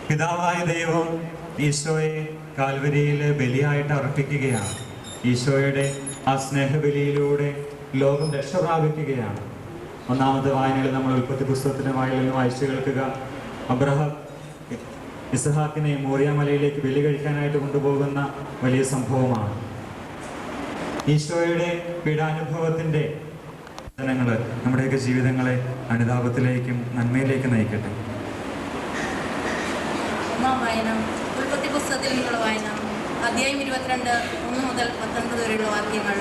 പിതാവായ ദൈവം ഈശോയെ കാൽവരിയിൽ ബലിയായിട്ട് അർപ്പിക്കുകയാണ്. ഈശോയുടെ ആ സ്നേഹബലിയിലൂടെ ലോകം രക്ഷ പ്രാപിക്കുകയാണ്. ഒന്നാമത്തെ വായനയിൽ നമ്മൾ ഉൽപ്പത്തി പുസ്തകത്തിൻ്റെ വായിൽ നിന്ന് വായിച്ചു കേൾക്കുക. അബ്രഹാം ഇസ്ഹാക്കിനെ മോറിയ മലയിലേക്ക് ബലി കഴിക്കാനായിട്ട് കൊണ്ടുപോകുന്ന വലിയ സംഭവമാണ്. ഈശോയുടെ പീഡാനുഭവത്തിൻ്റെ വചനങ്ങൾ നമ്മുടെയൊക്കെ ജീവിതങ്ങളെ അനുതാപത്തിലേക്കും നന്മയിലേക്കും നയിക്കട്ടെ. ഉൽപ്പത്തി പുസ്തകത്തിൽ നിന്നുള്ള വായന, അധ്യായം 22, 1 മുതൽ 19 വരെയുള്ള വാക്യങ്ങൾ.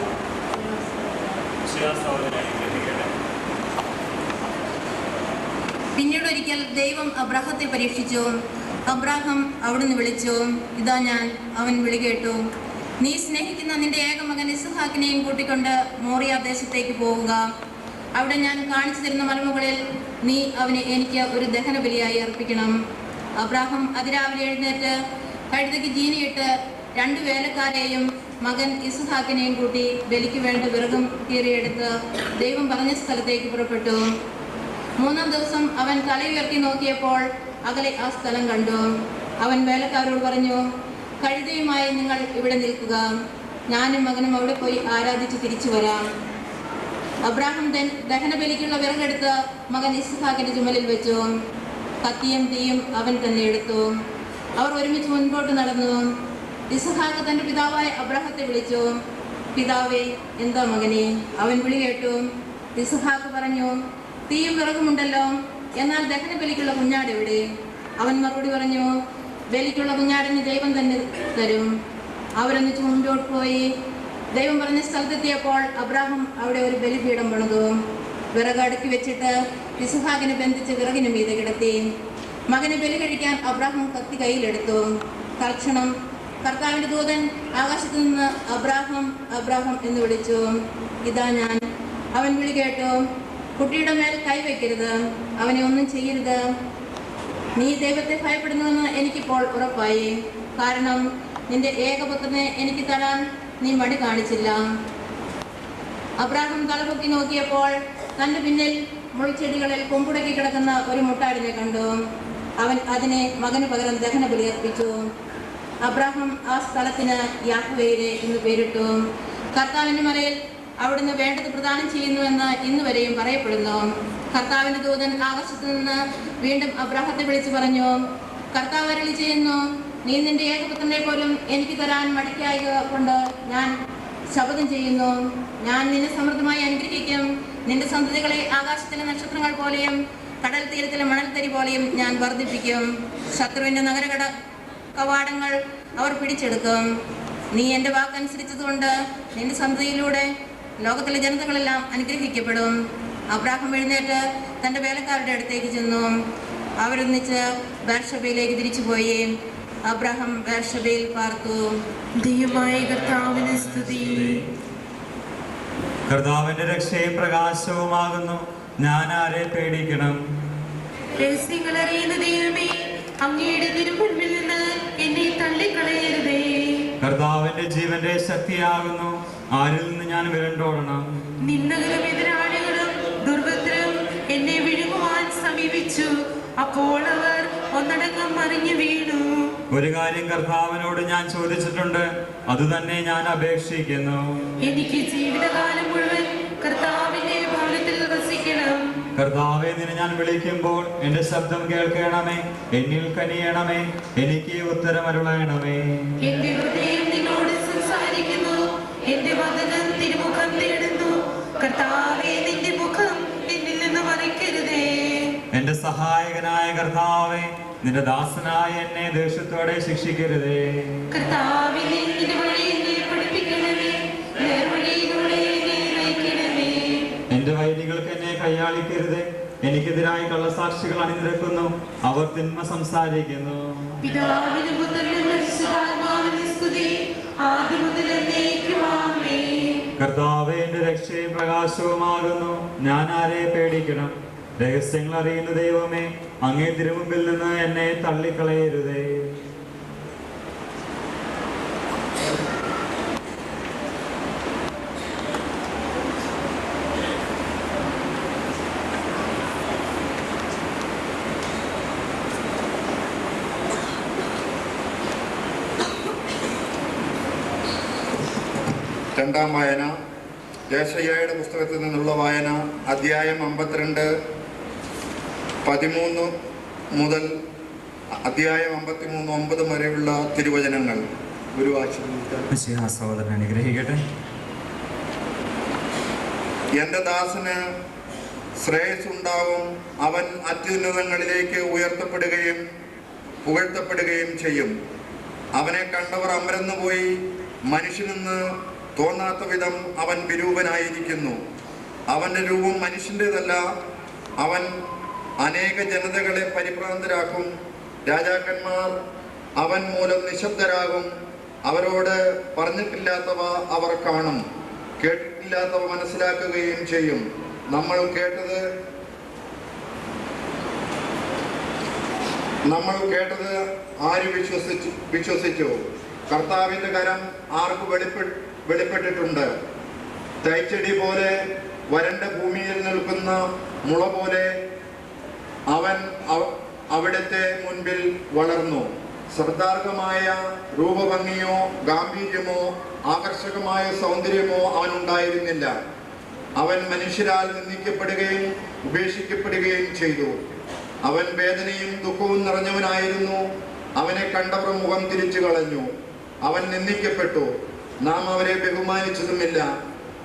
പിന്നീട് ഒരിക്കൽ ദൈവം അബ്രാഹത്തെ പരീക്ഷിച്ചു. അബ്രാഹം അവിടുന്ന് വിളിച്ചു, ഇതാ ഞാൻ, അവൻ വിളി കേട്ടു. നീ സ്നേഹിക്കുന്ന നിന്റെ ഏകമകൻ ഇസ്ഹാക്കിനെയും കൂട്ടിക്കൊണ്ട് മോറിയ ദേശത്തേക്ക് പോവുക. അവിടെ ഞാൻ കാണിച്ചു തരുന്ന മലമുകളിൽ നീ അവനെ എനിക്ക് ഒരു ദഹന ബലിയായി അർപ്പിക്കണം. അബ്രാഹം അതിരാവിലെ എഴുന്നേറ്റ് കഴുതയ്ക്ക് ജീനിയിട്ട് 2 വേലക്കാരെയും മകൻ ഇസ്ഹാക്കിനെയും കൂട്ടി ബലിക്ക് വേണ്ട വിറകും കീറിയെടുത്ത് ദൈവം പറഞ്ഞ സ്ഥലത്തേക്ക് പുറപ്പെട്ടു. 3-ാം ദിവസം അവൻ തലയുയർത്തി നോക്കിയപ്പോൾ അകലെ ആ സ്ഥലം കണ്ടു. അവൻ വേലക്കാരോട് പറഞ്ഞു, കഴുതയുമായി നിങ്ങൾ ഇവിടെ നിൽക്കുക, ഞാനും മകനും അവിടെ പോയി ആരാധിച്ച് തിരിച്ചു വരാം. അബ്രാഹം ദഹനബലിക്കുള്ള വിറകെടുത്ത് മകൻ ഇസ്ഹാക്കിന്റെ ചുമലിൽ വെച്ചു. കത്തിയും തീയും അവൻ തന്നെ എടുത്തു. അവർ ഒരുമിച്ച് മുൻപോട്ട് നടന്നു. ഇസ്ഹാക്ക് തന്റെ പിതാവായ അബ്രാഹത്തെ വിളിച്ചു, പിതാവേ, എന്താ മകനെ? അവൻ വിളി കേട്ടു. ഇസ്ഹാക്ക് പറഞ്ഞു, തീയും വിറകുമുണ്ടല്ലോ, എന്നാൽ ദഹനബലിക്കുള്ള കുഞ്ഞാട് എവിടെ? അവൻ മറുപടി പറഞ്ഞു, ബലിക്കുള്ള കുഞ്ഞാടിന് ദൈവം തന്നെ തരും. അവരൊന്നിച്ച് മുൻപോട്ട് പോയി. ദൈവം പറഞ്ഞ സ്ഥലത്തെത്തിയപ്പോൾ അബ്രാഹം അവിടെ ഒരു ബലിപീഠം പണിതു. വിറക് അടുക്കി വെച്ചിട്ട് ഇസ്ഹാക്കിനെ ബന്ധിച്ച് വിറകിന് മീതെ കിടത്തി. മകനെ ബലി കഴിക്കാൻ അബ്രാഹം കത്തി കയ്യിലെടുത്തു. തൽക്ഷണം കർത്താവിന്റെ ദൂതൻ ആകാശത്തു നിന്ന് അബ്രാഹം, അബ്രാഹം എന്ന് വിളിച്ചു. ഇതാ ഞാൻ. അവൻ വിളി കേട്ടു. കുട്ടിയുടെ മേൽ കൈവയ്ക്കരുത്, അവനെ ഒന്നും ചെയ്യരുത്. നീ ദൈവത്തെ ഭയപ്പെടുന്നുവെന്ന് എനിക്കിപ്പോൾ ഉറപ്പായി. കാരണം നിന്റെ ഏകപുത്രനെ എനിക്ക് തരാൻ നീ മടി കാണിച്ചില്ല. അബ്രാഹം തലപൊക്കി നോക്കിയപ്പോൾ തന്റെ പിന്നിൽ മുൾച്ചെടികളിൽ കൊമ്പുടക്കി കിടക്കുന്ന ഒരു മുട്ടാടിനെ കണ്ടു. അവൻ അതിനെ മകന് പകരം ദഹന ബലി അർപ്പിച്ചു. അബ്രാഹം ആ സ്ഥലത്തിന് യാഹ്വേയിരെ എന്ന് പേരിട്ടു. കർത്താവിന്റെ മലയിൽ അവിടുന്ന് വേണ്ടത് പ്രദാനം ചെയ്യുന്നുവെന്ന് ഇന്ന് വരെയും പറയപ്പെടുന്നു. കർത്താവിന്റെ ദൂതൻ ആകാശത്തു നിന്ന് വീണ്ടും അബ്രാഹത്തെ വിളിച്ചു പറഞ്ഞു, കർത്താവ് അരുളി ചെയ്യുന്നു, നീ നിന്റെ ഏകപുത്രനെ പോലും എനിക്ക് തരാൻ മടിക്കായക കൊണ്ട് ഞാൻ ശപഥം ചെയ്യുന്നു. ഞാൻ നിന്നെ സമൃദ്ധമായി അനുഗ്രഹിക്കും. നിന്റെ സന്തതികളെ ആകാശത്തിലെ നക്ഷത്രങ്ങൾ പോലെയും കടൽ തീരത്തിലെ മണൽത്തരി പോലെയും ഞാൻ വർദ്ധിപ്പിക്കും. ശത്രുവിന്റെ നഗര കവാടങ്ങൾ അവർ പിടിച്ചെടുക്കും. നീ എൻ്റെ വാക്കനുസരിച്ചതുകൊണ്ട് നിന്റെ സന്തതിയിലൂടെ ലോകത്തിലെ ജനതകളെല്ലാം അനുഗ്രഹിക്കപ്പെടും. അബ്രാഹം എഴുന്നേറ്റ് തൻ്റെ വേലക്കാരുടെ അടുത്തേക്ക് ചെന്നു. അവരൊന്നിച്ച് ബേർഷബയിലേക്ക് തിരിച്ചുപോയി. അബ്രാഹം ബേർഷബയിൽ പാർത്തു. ദൈവമായ കർത്താവിന് സ്തുതി. കർത്താവിന്റെ രക്ഷയും പ്രകാശവുമാകുന്നു. ഞാൻ ആരെ പേടിക്കണം? രഹസ്യങ്ങൾ അറിയുന്ന ദൈവമേ, അങ്ങയുടെ തിരുമുൻപിൽ നിന്ന് എന്നെ തള്ളിക്കളയരുതേ. കർത്താവിന്റെ ജീവന്റെ ശക്തിയാകുന്നു. ആരിൽ നിന്ന് ഞാൻ വിരണ്ടോടണം? നിന്ദകരും എതിരാളികളും ദുർഭദ്രം എന്നെ വിഴുങ്ങുവാൻ സമീപിച്ചു. അപ്പോൾ അവർ ഒന്നടങ്കം മറിഞ്ഞു വീണു. ഒരു കാര്യം കർത്താവിനോട് ഞാൻ ചോദിച്ചിട്ടുണ്ട്, അതുതന്നെ ഞാൻ അപേക്ഷിക്കുന്നു. എനിക്ക് ജീവിതകാലം മുഴുവൻ കർത്താവിന്റെ ഭവനത്തിൽ വസിക്കണം. കർത്താവെ, നിന്നെ ഞാൻ വിളിക്കുമ്പോൾ എന്റെ ശബ്ദം കേൾക്കണമേ. എന്നിൽ കനിയണമേ. എനിക്ക് ഉത്തരമരുളയണമേ. എന്റെ ഹൃദയം നിന്നോട് സംസാരിക്കുന്നു. എന്റെ വദനം തിരുമുഖം തേടുന്നു. കർത്താവേ, നിന്റെ മുഖം എന്നിൽ നിന്ന് മറയ്ക്കരുതേ. എന്റെ സഹായകനായ കർത്താവേ, നിന്റെ ദാസനായ എന്നെ ദേഷ്യത്തോടെ ശിക്ഷിക്കരുതേ. കർത്താവേ, നിന്റെ വഴി എന്നെ പഠിപ്പിക്കണമേ. നേർവഴിയിലൂടെ എന്നെ നയിക്കണമേ. എന്റെ വൈരികൾക്ക് എന്നെ കയ്യാളിക്കരുതേ. എനിക്കെതിരായി കള്ളസാക്ഷികൾ അണിനിരക്കുന്നു. അവർ തിന്മ സംസാരിക്കുന്നു. പിതാവിനും പുത്രനും പരിശുദ്ധാത്മാവിനും സ്തുതി, ആദ്യം മുതൽ എന്നേക്കും ആമേൻ. കർത്താവേ, എന്റെ രക്ഷയും പ്രകാശവുമാകുന്നു. ഞാൻ ആരെ പേടിക്കണം? രഹസ്യങ്ങൾ അറിയുന്ന ദൈവമേ, അങ്ങേ തിരുമുമ്പിൽ നിന്ന് എന്നെ തള്ളിക്കളയരുതേ. രണ്ടാം വായന യേശയ്യായുടെ പുസ്തകത്തിൽ നിന്നുള്ള വായന അധ്യായം 52 13 മുതൽ അധ്യായം 53 9 വരെയുള്ള തിരുവചനങ്ങൾ. സഹോദരൻ അനുഗ്രഹിക്കട്ടെ. എൻ്റെ ദാസന് ശ്രേയസ് ഉണ്ടാവും, അവൻ അത്യുന്നതങ്ങളിലേക്ക് ഉയർത്തപ്പെടുകയും പുകഴ്ത്തപ്പെടുകയും ചെയ്യും. അവനെ കണ്ടവർ അമരന്നുപോയി, മനുഷ്യനെന്ന് തോന്നാത്ത വിധം അവൻ വിരൂപനായിരിക്കുന്നു. അവൻ്റെ രൂപം മനുഷ്യൻ്റെതല്ല, അവൻ അനേക ജനതകളെ പരിഭ്രാന്തരാക്കും. രാജാക്കന്മാർ അവൻ മൂലം നിശബ്ദരാകും. അവരോട് പറഞ്ഞിട്ടില്ലാത്തവ അവർ കാണും, കേട്ടിട്ടില്ലാത്തവ മനസ്സിലാക്കുകയും ചെയ്യും. നമ്മൾ കേട്ടത് ആര് വിശ്വസിച്ചു? കർത്താവിൻ്റെ കരം ആർക്ക് വെളിപ്പെട്ടിട്ടുണ്ട്? തൈച്ചെടി പോലെ വരണ്ട ഭൂമിയിൽ നിൽക്കുന്ന മുള പോലെ അവൻ അവിടുത്തെ മുൻപിൽ വളർന്നു. ശ്രദ്ധാർഹമായ രൂപഭംഗിയോ ഗാംഭീര്യമോ ആകർഷകമായ സൗന്ദര്യമോ അവനുണ്ടായിരുന്നില്ല. അവൻ മനുഷ്യരാൽ നിന്ദിക്കപ്പെടുകയും ഉപേക്ഷിക്കപ്പെടുകയും ചെയ്തു. അവൻ വേദനയും ദുഃഖവും നിറഞ്ഞവനായിരുന്നു. അവനെ കണ്ടവർ മുഖം തിരിച്ചു കളഞ്ഞു. അവൻ നിന്ദിക്കപ്പെട്ടു, നാം അവരെ ബഹുമാനിച്ചതുമില്ല.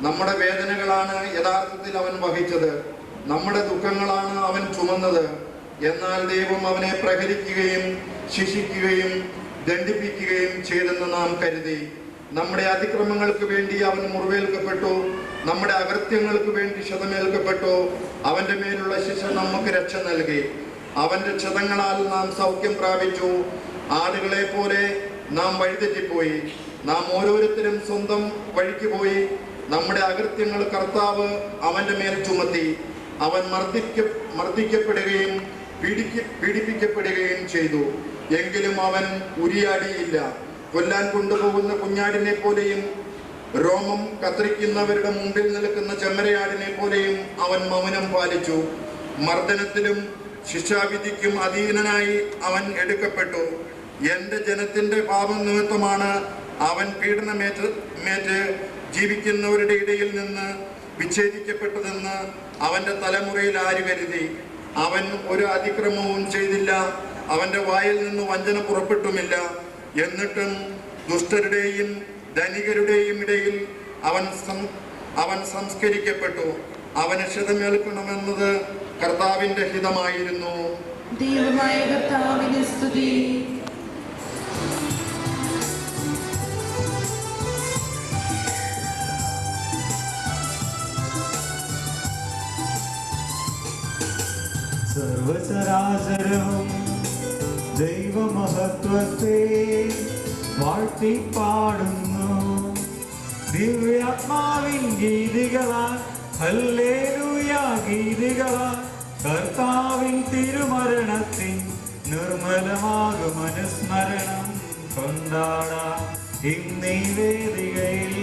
നമ്മുടെ വേദനകളാണ് യഥാർത്ഥത്തിൽ അവൻ വഹിച്ചത്, നമ്മുടെ ദുഃഖങ്ങളാണ് അവൻ ചുമന്നത്. എന്നാൽ ദൈവം അവനെ പ്രഹരിക്കുകയും ശിക്ഷിക്കുകയും ദണ്ഡിപ്പിക്കുകയും ചെയ്തെന്ന് നാം കരുതി. നമ്മുടെ അതിക്രമങ്ങൾക്ക് വേണ്ടി അവൻ മുറിവേൽക്കപ്പെട്ടു, നമ്മുടെ അകൃത്യങ്ങൾക്ക് വേണ്ടി ക്ഷതമേൽക്കപ്പെട്ടു. അവൻ്റെ മേലുള്ള ശിക്ഷ നമുക്ക് രക്ഷ നൽകി. അവൻ്റെ ക്ഷതങ്ങളാൽ നാം സൗഖ്യം പ്രാപിച്ചു. ആടുകളെ പോലെ നാം വഴിതെറ്റിപ്പോയി, നാം ഓരോരുത്തരും സ്വന്തം വഴിക്ക് പോയി. നമ്മുടെ അകൃത്യങ്ങൾ കർത്താവ് അവൻ്റെ മേൽ ചുമത്തി. അവൻ മർദ്ദിക്കപ്പെടുകയും പീഡിപ്പിക്കപ്പെടുകയും ചെയ്തു. എങ്കിലും അവൻ ഉരിയാടിയില്ല. കൊല്ലാൻ കൊണ്ടുപോകുന്ന കുഞ്ഞാടിനെ പോലെയും രോമം കത്തിരിക്കുന്നവരുടെ മുമ്പിൽ നിൽക്കുന്ന ചെമ്മരയാടിനെ പോലെയും അവൻ മൗനം പാലിച്ചു. മർദ്ദനത്തിലും ശിക്ഷാവിധിക്കും അധീനനായി അവൻ എടുക്കപ്പെട്ടു. എൻ്റെ ജനത്തിൻ്റെ പാപം നിമിത്തമാണ് അവൻ പീഡനമേറ്റ് ജീവിക്കുന്നവരുടെ ഇടയിൽ നിന്ന് വിച്ഛേദിക്കപ്പെട്ടതെന്ന് അവൻ്റെ തലമുറയിൽ ആര് കരുതി? അവൻ ഒരു അതിക്രമവും ചെയ്തില്ല, അവൻ്റെ വായിൽ നിന്ന് വഞ്ചന പുറപ്പെട്ടുമില്ല. എന്നിട്ടും ദുഷ്ടരുടെയും ധനികരുടെയും ഇടയിൽ അവൻ സംസ്കരിക്കപ്പെട്ടു. അവന് ക്ഷതമേൽക്കണമെന്നത് കർത്താവിൻ്റെ ഹിതമായിരുന്നു. ദൈവമായ കർത്താവിനെ സ്തുതി. സർവചരാചരവും ദൈവമഹത്വത്തെ വാഴ്ത്തിപ്പാടുന്നു. ദിവ്യാത്മാവിൻ ഗീതികളാൽ ഹല്ലേലൂയ ഗീതികളാൽ കർത്താവിൻ തിരുമരണത്തിൻ നിർമ്മലമാകും അനുസ്മരണം കൊണ്ടാടാം ഇന്നീ വേദികയിൽ.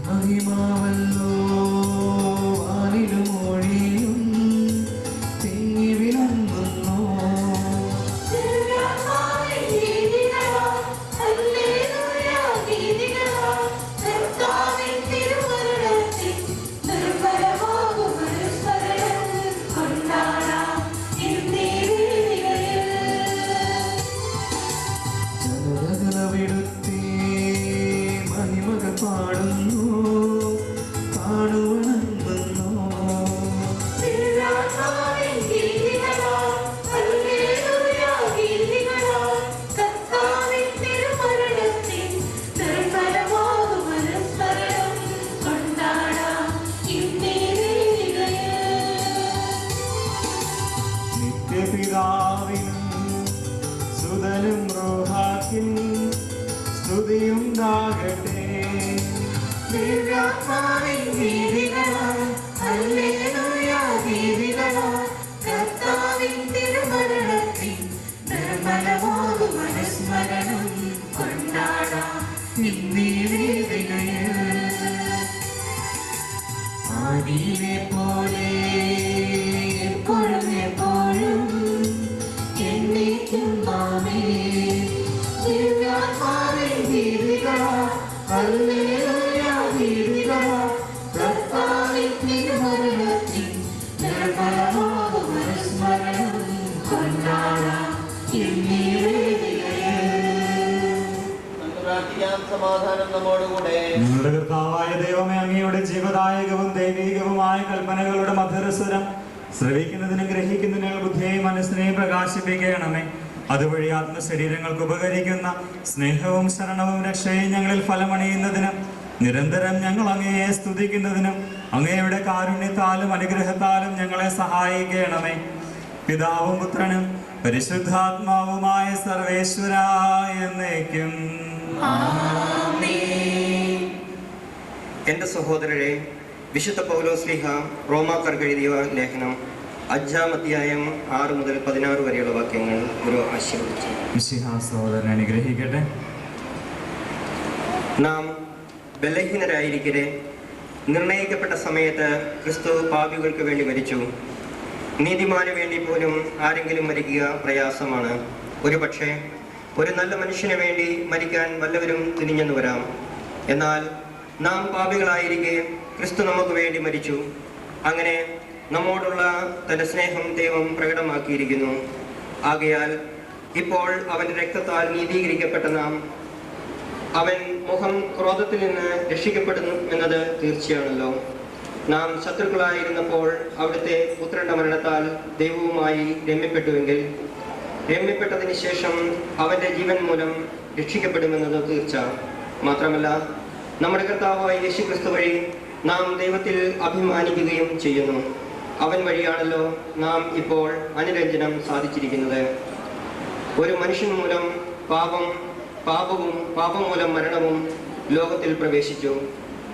മഹിമാവല്ലോ വാനിലും ഒഴിയും തിങ്ങി വിളങ്ങുന്നു. ജനതകളവിടുത്തെ മഹിമകൾ പാടുന്നു, കാണുവണങ്ങുന്നു. നിത്യപിതാവിനും സുതനും റൂഹാക്കും സ്തുതിയുണ്ടാകട്ടെ. ദിവ്യാത്മാവിൻ ഗീതികളാൽ ഹല്ലേലൂയ ഗീതികളാൽ കർത്താവിൻ തിരുമരണത്തിൻ നിർമ്മലമാകും അനുസ്മരണം കൊണ്ടാടാം ഇന്നീ വേദികയിൽ. ആദിയിലെ പോലെ എപ്പോഴും എപ്പോഴും എന്നേക്കും ആമേൻ. ദിവ്യാത്മാവിൻ ദീപിക, ഹല്ലേലൂയ ദീപിക, കർത്താവിൻ തിരുമരണത്തിൻ നിർമ്മലമാകും അനുസ്മരണം കൊണ്ടാടാം എന്നീ വേദികയിൽ. പ്രാർത്ഥിക്കാം. സമാധാനം നമ്മോടുകൂടെ. ഞങ്ങളുടെ കർത്താവായ ദൈവമേ, അങ്ങയുടെ ജീവദായകവും ദൈവികവുമായ കൽപ്പനകളുടെ മധുരസ്വരം ശ്രവിക്കുന്നതിനും ഗ്രഹിക്കുന്നതിനും ബുദ്ധിയെയും മനസ്സിനെയും പ്രകാശിപ്പിക്കണമേ. അതുവഴി ആത്മശരീരങ്ങൾക്ക് ഉപകരിക്കുന്ന സ്നേഹവും ശരണവും രക്ഷയും ഞങ്ങളിൽ ഫലമണിയുന്നതിനും നിരന്തരം ഞങ്ങൾ അങ്ങയെ സ്തുതിക്കുന്നതിനും അങ്ങയുടെ കാരുണ്യത്താലും അനുഗ്രഹത്താലും ഞങ്ങളെ സഹായിക്കണമേ. പിതാവും പുത്രനും പരിശുദ്ധാത്മാവുമായ സർവേശ്വരായ എന്നേക്കും. എൻ്റെ സഹോദരരെ, വിശുദ്ധ പൗലോസ്ലീഹ റോമാക്കാർക്ക് എഴുതിയ ലേഖനം 5-ാം അധ്യായം 6 മുതൽ 16 വരെയുള്ള വാക്യങ്ങൾ ഒരു ആശീർവദിച്ചു. മിശിഹാ സഹോദരനെ അനുഗ്രഹിക്കട്ടെ. നാം ബലഹീനരായിരിക്കരെ നിർണയിക്കപ്പെട്ട സമയത്ത് ക്രിസ്തു പാപികൾക്ക് വേണ്ടി മരിച്ചു. നീതിമാന് വേണ്ടി പോലും ആരെങ്കിലും മരിക്കുക പ്രയാസമാണ്. ഒരുപക്ഷെ ഒരു നല്ല മനുഷ്യന് വേണ്ടി മരിക്കാൻ വല്ലവരും തുനിഞ്ഞെന്ന് വരാം. എന്നാൽ നാം പാപികളായിരിക്കെ ക്രിസ്തു നമുക്ക് വേണ്ടി മരിച്ചു. അങ്ങനെ നമ്മോടുള്ള തൻ്റെ സ്നേഹം ദൈവം പ്രകടമാക്കിയിരിക്കുന്നു. ആകയാൽ ഇപ്പോൾ അവൻ്റെ രക്തത്താൽ നീതീകരിക്കപ്പെട്ട നാം അവൻ മുഖം ക്രോധത്തിൽ നിന്ന് രക്ഷിക്കപ്പെടുന്നു എന്നത് തീർച്ചയാണല്ലോ. നാം ശത്രുക്കളായിരുന്നപ്പോൾ അവിടുത്തെ പുത്രന്റെ മരണത്താൽ ദൈവവുമായി രമ്യപ്പെട്ടുവെങ്കിൽ രമ്യപ്പെട്ടതിന് ശേഷം അവൻ്റെ ജീവൻ മൂലം രക്ഷിക്കപ്പെടുമെന്നത് തീർച്ച. മാത്രമല്ല, നമ്മുടെ കർത്താവായ യേശുക്രിസ്തു വഴി നാം ദൈവത്തിൽ അഭിമാനിക്കുകയും ചെയ്യുന്നു. അവൻ വഴിയാണല്ലോ നാം ഇപ്പോൾ അനുരഞ്ജനം സാധിച്ചിരിക്കുന്നത്. ഒരു മനുഷ്യൻ മൂലം പാപവും പാപം മൂലം മരണവും ലോകത്തിൽ പ്രവേശിച്ചു.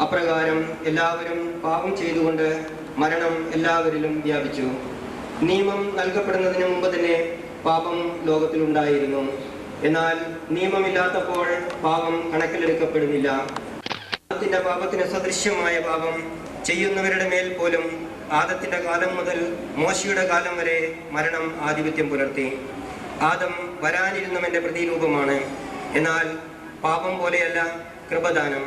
അപ്രകാരം എല്ലാവരും പാപം ചെയ്തുകൊണ്ട് മരണം എല്ലാവരിലും വ്യാപിച്ചു. നിയമം നൽകപ്പെടുന്നതിന് മുമ്പ് തന്നെ പാപം ലോകത്തിലുണ്ടായിരുന്നു. എന്നാൽ നിയമമില്ലാത്തപ്പോൾ പാപം കണക്കിലെടുക്കപ്പെടുന്നില്ല. ആദത്തിന്റെ പാപത്തിന് സദൃശ്യമായ പാപം ചെയ്യുന്നവരുടെ മേൽ പോലും ആദത്തിന്റെ കാലം മുതൽ മോശയുടെ കാലം വരെ മരണം ആധിപത്യം പുലർത്തി. ആദം വരാനിരുന്നവന്റെ പ്രതിരൂപമാണ്. എന്നാൽ പാപം പോലെയല്ല കൃപദാനം.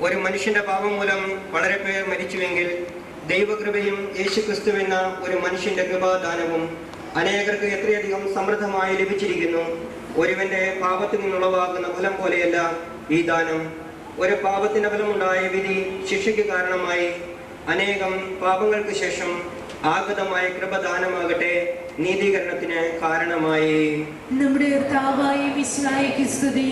ഒരു മനുഷ്യന്റെ പാപം മൂലം വളരെ പേർ മരിച്ചുവെങ്കിൽ ദൈവകൃപയും യേശുക്രിസ്തുവെന്ന ഒരു മനുഷ്യന്റെ കൃപാദാനവും അനേകർക്ക് എത്രയധികം സമൃദ്ധമായി ലഭിച്ചിരിക്കുന്നു. ഒരുവന്റെ പാപത്തിൽ നിന്നുളവാകുന്ന ഫലം പോലെയല്ല ഈ ദാനം. ഒരു പാപത്തിന്റെ ഫലമുണ്ടായ വിധി ശിക്ഷയ്ക്ക് കാരണമായി. അനേകം പാപങ്ങൾക്ക് ശേഷം ആഗതമായ കൃപദാനമാകട്ടെ നീതീകരണത്തിന് കാരണമായി. നമ്മുടെ കർത്താവായ മിശിഹായ്ക്ക് സ്തുതി.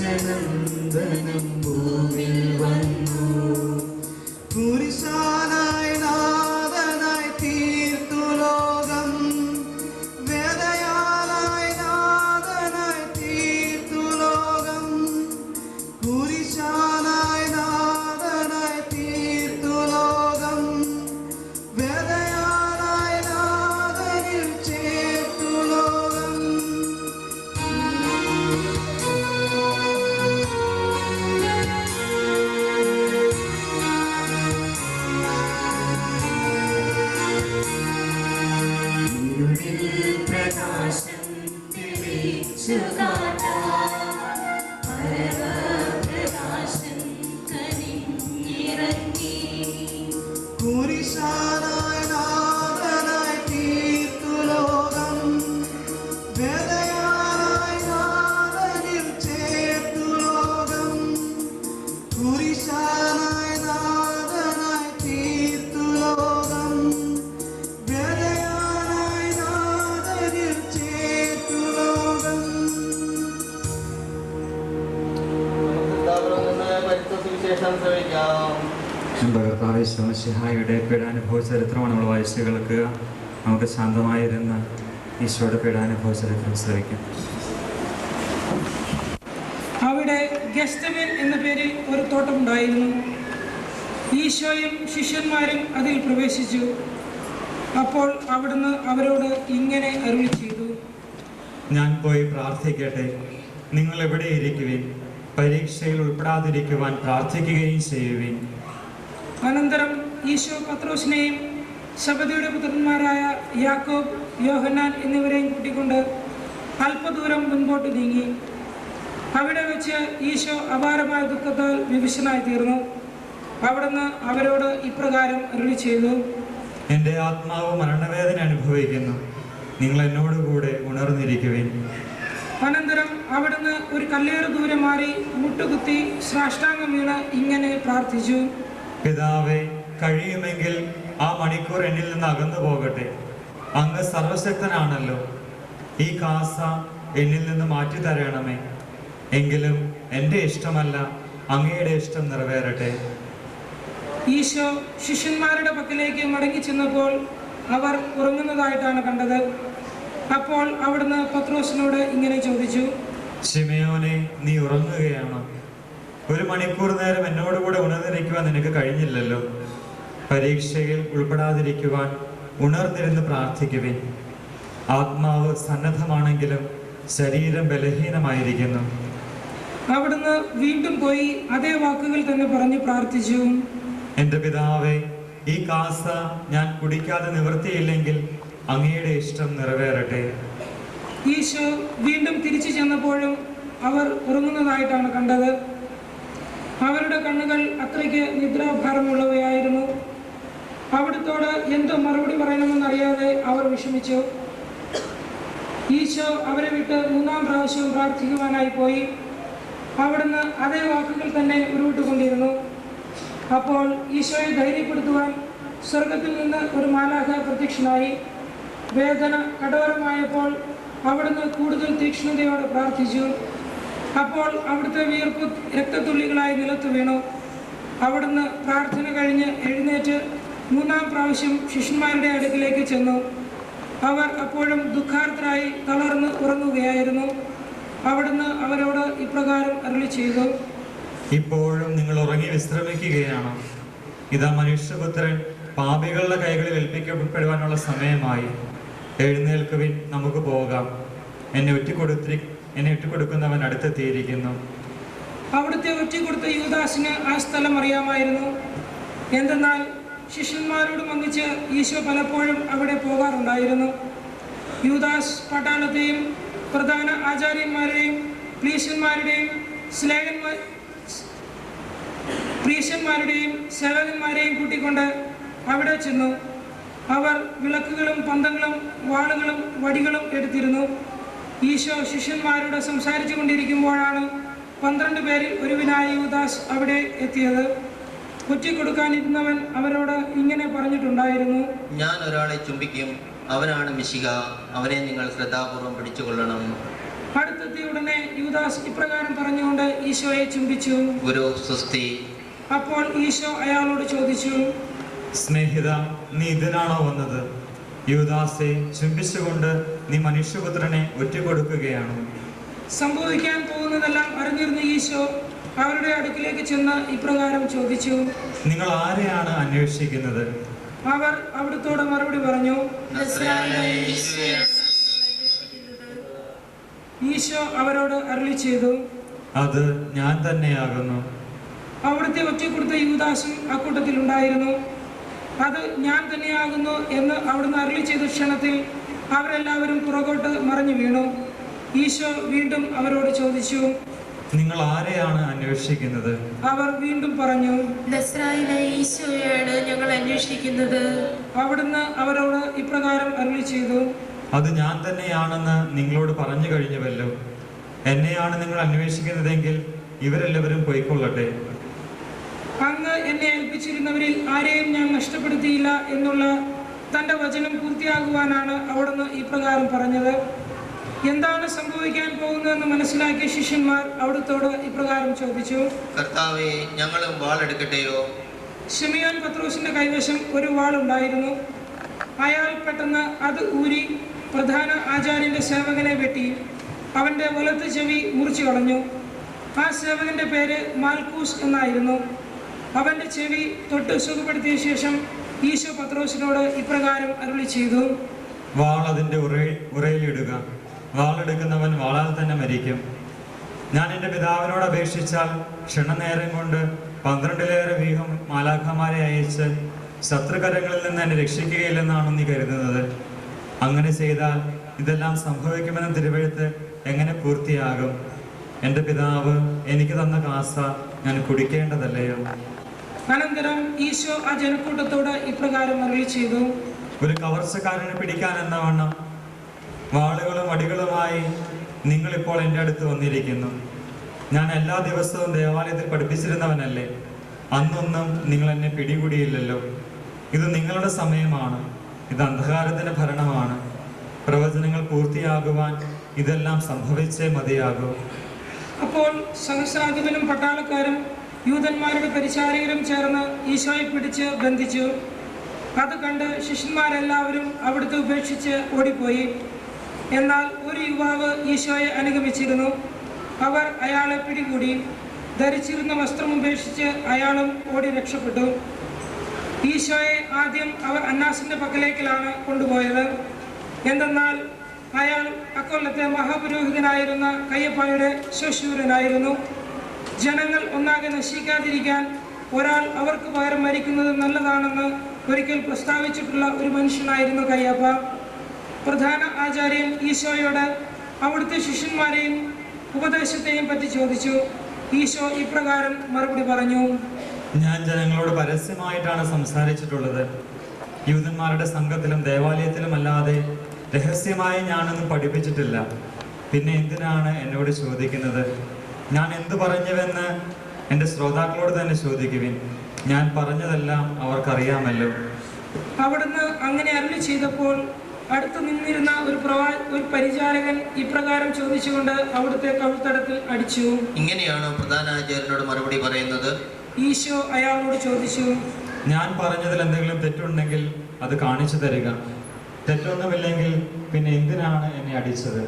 സർവേശനന്ദനം ഭൂമിൽ വന്നു. കുരിശാനായി നാഥനായി തീർത്തു ലോകം. വേദയാലായി നാഥനായി തീർത്തു ലോകം. കുരിശാനായി നാഥനായി തീർത്തു ലോകം. വേദയാലായി നാഥനിൽ ചേർത്തു ലോകം. പ്രകാശം തെളിച്ചു കാട്ടാം. പരമപ്രകാശം കനിഞ്ഞിറങ്ങി. കുരിശാനായി നാഥനായി തീർത്തു ലോകം. വേദയാലായി നാഥനിൽ ചേർത്തു ലോകം. കുരിശാനായി നാഥനായി തീർത്തു ലോകം. വേദയാലായി നാഥനിൽ ചേർത്തു ലോകം. സുവിശേഷം ശ്രമിക്കാം. ഭഗവതായ പീഡാനുഭവ ചരിത്രമാണ് നമ്മൾ വായിച്ചു കേൾക്കുക. നമുക്ക് ശാന്തമായിരുന്ന് ഈശോയുടെ പീഡാനുഭവ ചരിത്രം ശ്രവിക്കാം. അവിടെ ഗെസ്തമേൻ എന്ന പേരിൽ ഒരു തോട്ടമുണ്ടായിരുന്നു. ഈശോയും ശിഷ്യന്മാരും അതിൽ പ്രവേശിച്ചു. അപ്പോൾ അവിടുന്ന് അവരോട് ഇങ്ങനെ അരുളി ചെയ്തു: ഞാൻ പോയി പ്രാർത്ഥിക്കട്ടെ. നിങ്ങൾ എവിടെ ഇരിക്കുവിൻ, പരീക്ഷയിൽ ഉൾപ്പെടാതിരിക്കുവാൻ പ്രാർത്ഥിക്കുകയും ചെയ്യുവിൻ. അനന്തരം ഈശോ പത്രോസിനെയും ശബദിയുടെ പുത്രന്മാരായ യാക്കോബ്, യോഹന്നാൻ എന്നിവരെയും കൂട്ടിക്കൊണ്ട് അല്പദൂരം മുൻപോട്ട് നീങ്ങി. അവിടെ വെച്ച് ഈശോ അപാരമായ ദുഃഖത്താൽ വിവശനായി തീർന്നു. അവിടുന്ന് അവരോട് ഇപ്രകാരം അരുളി ചെയ്തു: എൻ്റെ ആത്മാവ് മരണവേദന അനുഭവിക്കുന്നു. നിങ്ങൾ എന്നോടുകൂടെ ഉണർന്നിരിക്കുവിൻ. അനന്തരം അവിടുന്ന് ഒരു കല്ലേറ് ദൂരെ മാറി മുട്ടുകുത്തി സാഷ്ടാംഗം വീണ് ഇങ്ങനെ പ്രാർത്ഥിച്ചു: പിതാവേ, കഴിയുമെങ്കിൽ ആ മണിക്കൂർ എന്നിൽ നിന്ന് അകന്നു പോകട്ടെ. അങ്ങ് സർവശക്തനാണല്ലോ. ഈ കാസ എന്നിൽ നിന്ന് മാറ്റി തരണമേ. എങ്കിലും എൻ്റെ ഇഷ്ടമല്ല, അങ്ങയുടെ ഇഷ്ടം നിറവേറട്ടെ. ഈശോ ശിഷ്യന്മാരുടെ പക്കലേക്ക് മടങ്ങി ചെന്നപ്പോൾ അവർ ഉറങ്ങുന്നതായിട്ടാണ് കണ്ടത്. അപ്പോൾ അവിടുന്ന് പത്രോസിനോട് ഇങ്ങനെ ചോദിച്ചു: ശിമയോനെ, നീ ഉറങ്ങുകയാണോ? ഒരു മണിക്കൂർ നേരം എന്നോടുകൂടെ ഉണർന്നിരിക്കുവാൻ നിനക്ക് കഴിഞ്ഞില്ലല്ലോ. പരീക്ഷയിൽ ഉൾപ്പെടാതിരിക്കുവാൻ ഉണർന്നിരുന്ന് പ്രാർത്ഥിക്കുവിൻ. ആത്മാവ് സന്നദ്ധമാണെങ്കിലും ശരീരം ബലഹീനമായിരിക്കുന്നു. അവിടുന്ന് വീണ്ടും പോയി അതേ വാക്കുകൾ തന്നെ പറഞ്ഞ് പ്രാർത്ഥിച്ചു: എൻ്റെ പിതാവേ, ഈ കാസ ഞാൻ കുടിക്കാതെ നിവൃത്തിയില്ലെങ്കിൽ അങ്ങയുടെ ഇഷ്ടം നിറവേറട്ടെ. ഈശോ വീണ്ടും തിരിച്ചു ചെന്നപ്പോഴും അവർ ഉറങ്ങുന്നതായിട്ടാണ് കണ്ടത്. അവരുടെ കണ്ണുകൾ അത്രയ്ക്ക് നിദ്രാഭാരമുള്ളവയായിരുന്നു. അവിടുത്തോട് എന്തോ മറുപടി പറയണമെന്നറിയാതെ അവർ വിഷമിച്ചു. ഈശോ അവരെ വിട്ട് 3-ാം പ്രാവശ്യവും പ്രാർത്ഥിക്കുവാനായി പോയി. അവിടുന്ന് അതേ വാക്കുകൾ തന്നെ ഉരുവിട്ടുകൊണ്ടിരുന്നു. അപ്പോൾ ഈശോയെ ധൈര്യപ്പെടുത്തുവാൻ സ്വർഗത്തിൽ നിന്ന് ഒരു മാലാഖ പ്രത്യക്ഷനായി. വേദന കഠോരമായപ്പോൾ അവിടുന്ന് കൂടുതൽ തീക്ഷ്ണതയോടെ പ്രാർത്ഥിച്ചു. അപ്പോൾ അവിടുത്തെ വിയർപ്പ് രക്തത്തുള്ളികളായി നിലത്ത് വീണു. അവിടുന്ന് പ്രാർത്ഥന കഴിഞ്ഞ് എഴുന്നേറ്റ് 3-ാം പ്രാവശ്യം ശിഷ്യന്മാരുടെ അടുക്കിലേക്ക് ചെന്നു. അവർ അപ്പോഴും ദുഃഖാർത്തരായി തളർന്ന് ഉറങ്ങുകയായിരുന്നു. അവിടുന്ന് അവരോട് ഇപ്രകാരം അരുളി ചെയ്തു: ഇപ്പോഴും നിങ്ങൾ ഉറങ്ങി വിശ്രമിക്കുകയാണോ? ഇതാ മനുഷ്യപുത്രൻ പാപികളുടെ കൈകളിൽ ഏൽപ്പിക്കപ്പെടുവാനുള്ള സമയമായി. എഴുന്നേൽക്കുവിൻ, നമുക്ക് പോകാം. എന്നെ ഒറ്റിക്കൊടുക്കുന്നവൻ അടുത്തെത്തിയിരിക്കുന്നു. അവിടുത്തെ ഒറ്റിക്കൊടുത്ത യൂദാസിന് ആ സ്ഥലം അറിയാമായിരുന്നു. എന്തെന്നാൽ ശിഷ്യന്മാരോട് ഒന്നിച്ച് ഈശോ പലപ്പോഴും അവിടെ പോകാറുണ്ടായിരുന്നു. യൂദാസ് പട്ടാളത്തെയും പ്രധാന ആചാര്യന്മാരെയും പ്രീശന്മാരുടെയും സേവകന്മാരെയും കൂട്ടിക്കൊണ്ട് അവിടെ ചെന്നു. അവർ വിളക്കുകളും പന്തങ്ങളും വാളുകളും വടികളും എടുത്തിരുന്നു. ഈശോ ശിഷ്യന്മാരോട് സംസാരിച്ചു കൊണ്ടിരിക്കുമ്പോഴാണ് 12 പേരിൽ ഒരുവനായ യൂദാസ് അവിടെ എത്തിയത്. ഒറ്റിക്കൊടുക്കാനിരുന്നവൻ അവരോട് ഇങ്ങനെ പറഞ്ഞിട്ടുണ്ടായിരുന്നു: ഞാൻ ഒരാളെ ചുംബിക്കും, അവനാണ് മിശിഹ. അവനെ നിങ്ങൾ ശ്രദ്ധാപൂർവം പിടിച്ചുകൊള്ളണം. അടുത്തെത്തിയ ഉടനെ യൂദാസ് ഇപ്രകാരം പറഞ്ഞുകൊണ്ട് ഈശോയെ ചുംബിച്ചു. ഗുരു, സ്വസ്തി. അപ്പോൾ ഈശോ അയാളോട് ചോദിച്ചു: സ്നേഹിത, നീ ഇതിനാണോ വന്നത്? യൂദാസെ, ചുംബിച്ചുകൊണ്ട് നീ മനുഷ്യപുത്രനെ ഒറ്റിക്കൊടുക്കുകയാണോ? സംഭവിക്കാൻ പോകുന്നതെല്ലാം അറിഞ്ഞിരുന്ന ഈശോ അവരുടെ അടുക്കിലേക്ക് ചെന്ന് ഇപ്രകാരം ചോദിച്ചു: നിങ്ങൾ ആരെയാണ് അന്വേഷിക്കുന്നത്? അവർ അവിടുത്തോട് മറുപടി പറഞ്ഞു: ഈശോ അവരോട് അരുളി ചെയ്തു: അത് ഞാൻ തന്നെയാകുന്നു. അവിടുത്തെ ഒറ്റിക്കൊടുത്ത യൂദാസും അക്കൂട്ടത്തിൽ ഉണ്ടായിരുന്നു. അത് ഞാൻ തന്നെയാകുന്നു എന്ന് അവിടുന്ന് അരുളി ചെയ്ത ക്ഷണത്തിൽ അവരെല്ലാവരും പുറകോട്ട് മറിഞ്ഞു വീണു. ഈശോ വീണ്ടും അവരോട് ചോദിച്ചു: നിങ്ങൾ ആരെയാണ് അന്വേഷിക്കുന്നത്? അവർ വീണ്ടും പറഞ്ഞു: നസ്രായനായ ഈശോയാണ് ഞങ്ങൾ അന്വേഷിക്കുന്നത്. അവിടുന്ന് അവരോട് ഇപ്രകാരം അരുളി ചെയ്തു: അത് ഞാൻ തന്നെയാണെന്ന് നിങ്ങളോട് പറഞ്ഞു കഴിഞ്ഞുവല്ലോ. എന്നെയാണ് നിങ്ങൾ അന്വേഷിക്കുന്നതെങ്കിൽ ഇവരെല്ലാവരും പോയിക്കൊള്ളട്ടെ. അങ്ങ് എന്നെ ഏൽപ്പിച്ചിരുന്നവരിൽ ആരെയും ഞാൻ നഷ്ടപ്പെടുത്തിയില്ല എന്നുള്ള തൻ്റെ വചനം പൂർത്തിയാകുവാനാണ് അവിടുന്ന് ഇപ്രകാരം പറഞ്ഞത്. എന്താണ് സംഭവിക്കാൻ പോകുന്നതെന്ന് മനസ്സിലാക്കിയ ശിഷ്യന്മാർ അവിടുത്തോട് ഇപ്രകാരം ചോദിച്ചു: കർത്താവേ, ഞങ്ങളും വാളെടുക്കട്ടെയോ? ശിമിയോൻ പത്രോസിന്റെ കൈവശം ഒരു വാളുണ്ടായിരുന്നു. അയാൾ പെട്ടെന്ന് അത് ഊരി പ്രധാന ആചാര്യന്റെ സേവകനെ വെട്ടി അവന്റെ വലത്ത് ചെവി മുറിച്ചു കളഞ്ഞു. ആ സേവകന്റെ പേര് മാൽക്കൂസ് എന്നായിരുന്നു. അവന്റെ ചെവി തൊട്ട് സുഖപ്പെടുത്തിയ ശേഷം ഈശോ പത്രോസിനോട് ഇപ്രകാരം അരുളി ചെയ്തു: വാൾ അതിൻ്റെ ഉറയിലിടുക. വാളെടുക്കുന്നവൻ വാളാൽ തന്നെ മരിക്കും. ഞാൻ എൻ്റെ പിതാവിനോട് അപേക്ഷിച്ചാൽ ക്ഷണനേരം കൊണ്ട് 12 വ്യൂഹം മാലാഖമാരെ അയച്ച് ശത്രുകരങ്ങളിൽ നിന്ന് എന്നെ രക്ഷിക്കുകയില്ലെന്നാണ് നീ കരുതുന്നത്. അങ്ങനെ ചെയ്താൽ ഇതെല്ലാം സംഭവിക്കുമെന്ന തിരുവെഴുത്ത് എങ്ങനെ പൂർത്തിയാകും? എൻ്റെ പിതാവ് എനിക്ക് തന്ന കാസ ഞാൻ കുടിക്കേണ്ടതല്ലയോ? അനന്തരം ഈശോ ആ ജനക്കൂട്ടത്തോട് ഇപ്രകാരം അരുളി ചെയ്തു: ഒരു കവർച്ചക്കാരനെ പിടിക്കാൻ എന്നവണ്ണം വാളുകളും അടികളുമായി നിങ്ങളിപ്പോൾ എൻ്റെ അടുത്ത് വന്നിരിക്കുന്നു. ഞാൻ എല്ലാ ദിവസവും ദേവാലയത്തിൽ പഠിപ്പിച്ചിരുന്നവനല്ലേ? അന്നൊന്നും നിങ്ങൾ എന്നെ പിടികൂടിയില്ലല്ലോ. ഇത് നിങ്ങളുടെ സമയമാണ്. ഇത് അന്ധകാരത്തിൻ്റെ ഭരണമാണ്. പ്രവചനങ്ങൾ പൂർത്തിയാകുവാൻ ഇതെല്ലാം സംഭവിച്ചേ മതിയാകൂ. അപ്പോൾ സഹസ്രാധിപനും പട്ടാളക്കാരും യൂതന്മാരുടെ പരിചാരകരും ചേർന്ന് ഈശോയെ പിടിച്ച് ബന്ധിച്ചു. അത് കണ്ട് ശിഷ്യന്മാരെല്ലാവരും അവിടുത്തെ ഉപേക്ഷിച്ച് ഓടിപ്പോയി. എന്നാൽ ഒരു യുവാവ് ഈശോയെ അനുഗമിച്ചിരുന്നു. അവർ അയാളെ പിടികൂടി. ധരിച്ചിരുന്ന വസ്ത്രം ഉപേക്ഷിച്ച് അയാളും ഓടി രക്ഷപ്പെട്ടു. ഈശോയെ ആദ്യം അവർ അന്നാസിന്റെ പക്കലേക്കിലാണ് കൊണ്ടുപോയത്. എന്തെന്നാൽ അയാൾ അക്കൊല്ലത്തെ മഹാപുരോഹിതനായിരുന്ന കയ്യപ്പായുടെ ശ്വശൂരനായിരുന്നു. ജനങ്ങൾ ഒന്നാകെ നശിക്കാതിരിക്കാൻ ഒരാൾ അവർക്ക് പകരം മരിക്കുന്നത് നല്ലതാണെന്ന് ഒരിക്കൽ പ്രസ്താവിച്ചിട്ടുള്ള ഒരു മനുഷ്യനായിരുന്നു കയ്യപ്പ. പ്രധാന ആചാര്യൻ ഈശോയോട് അവിടുത്തെ ശിഷ്യന്മാരെയും ഉപദേശത്തെയും പറ്റി ചോദിച്ചു. ഈശോ ഇപ്രകാരം മറുപടി പറഞ്ഞു: ഞാൻ ജനങ്ങളോട് പരസ്യമായിട്ടാണ് സംസാരിച്ചിട്ടുള്ളത്. യൂതന്മാരുടെ സംഘത്തിലും ദേവാലയത്തിലും അല്ലാതെ രഹസ്യമായി ഞാനൊന്നും പഠിപ്പിച്ചിട്ടില്ല. പിന്നെ എന്തിനാണ് എന്നോട് ചോദിക്കുന്നത്? ഞാൻ എന്തു പറഞ്ഞുവെന്ന് എൻ്റെ ശ്രോതാക്കളോട് തന്നെ ചോദിക്കുവിൻ. ഞാൻ പറഞ്ഞതെല്ലാം അവർക്കറിയാമല്ലോ. അവിടുന്ന് അങ്ങനെ അരുളി ചെയ്തപ്പോൾ അടുത്ത് നിന്നിരുന്ന ഒരു പരിചാരകൻ ഇപ്രകാരം ചോദിച്ചുകൊണ്ട് അവിടുത്തെ കവിൾത്തടത്തിൽ അടിച്ചു. ഇങ്ങനെയാണോ പ്രധാന ആചാര്യനോട് മറുപടി പറയുന്നത്? ഈശോ അയാളോട് ചോദിച്ചു: ഞാൻ പറഞ്ഞതിൽ എന്തെങ്കിലും തെറ്റുണ്ടെങ്കിൽ അത് കാണിച്ചു തരിക. തെറ്റൊന്നുമില്ലെങ്കിൽ പിന്നെ എന്തിനാണ് എന്നെ അടിച്ചത്?